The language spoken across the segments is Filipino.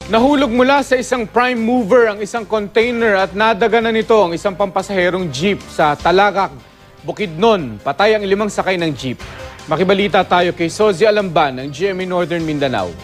Nahulog mula sa isang prime mover ang isang container at nadaganan nito ang isang pampasaherong jeep sa Talakak, Bukidnon. Patay ang 5 sakay ng jeep. Makibalita tayo kay Sozi Alamban ng GMA Northern Mindanao.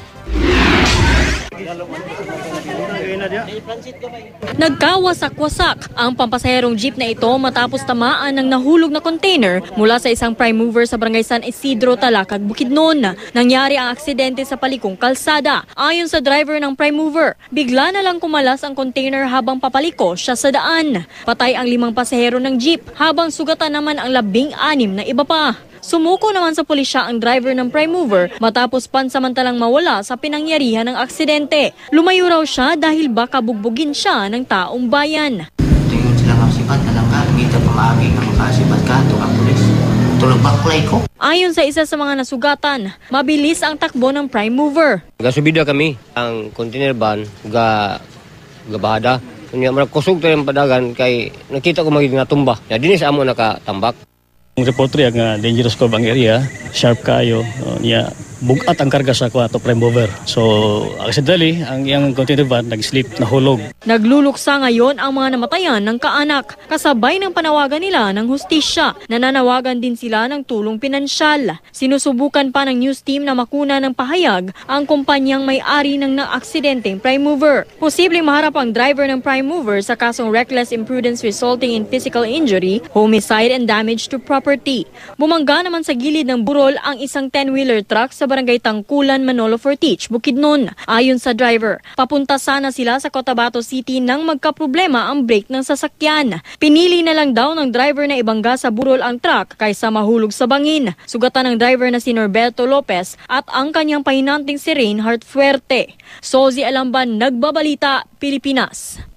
Nagkawasak-wasak ang pampasaherong jeep na ito matapos tamaan ng nahulog na container mula sa isang prime mover sa barangay San Isidro, Talakak, Bukidnon. Nangyari ang aksidente sa palikong kalsada. Ayon sa driver ng prime mover, bigla na lang kumalas ang container habang papaliko siya sa daan. Patay ang 5 pasahero ng jeep habang sugatan naman ang 16 na iba pa. Sumuko naman sa pulisya ang driver ng prime mover matapos pansamantalang mawala sa pinangyarihan ng aksidente. Lumayo raw siya dahil baka bugbugin siya ng taong bayan. Tingin sila kapsipat na lang ka, dito pamagi ng makasipat ka, ito ang pulis. Tulog baklay ko. Ayon sa isa sa mga nasugatan, mabilis ang takbo ng prime mover. Gasubida kami ang container van gabahada. Kunya kusog tayo yung padagan kay nakita ko magiging natumba. Ya dinis amo nakatambak. Ang reporter nga dangerous ko bang area, sharp kayo, niya bugat ang karga sa kwato prime mover. So, accidentally, ang iyang container van nag-slip, nahulog. Nagluluksa ngayon ang mga namatayan ng kaanak. Kasabay ng panawagan nila ng hustisya. Nananawagan din sila ng tulong pinansyal. Sinusubukan pa ng news team na makuna ng pahayag ang kumpanyang may-ari ng naaksidenteng prime mover. Posibleng maharap ang driver ng prime mover sa kasong reckless imprudence resulting in physical injury, homicide and damage to property. Bumangga naman sa gilid ng burol ang isang 10-wheeler truck sa barangay Tangkulan, Manolo Fortich, Bukidnon. Ayon sa driver, papunta sana sila sa Cotabato City nang magkaproblema ang brake ng sasakyan. Pinili na lang daw ng driver na ibangga sa burol ang truck kaysa mahulog sa bangin. Sugatan ng driver na si Norberto Lopez at ang kanyang pahinanting si Reinhard Fuerte. Sozi Alamban, Nagbabalita, Pilipinas.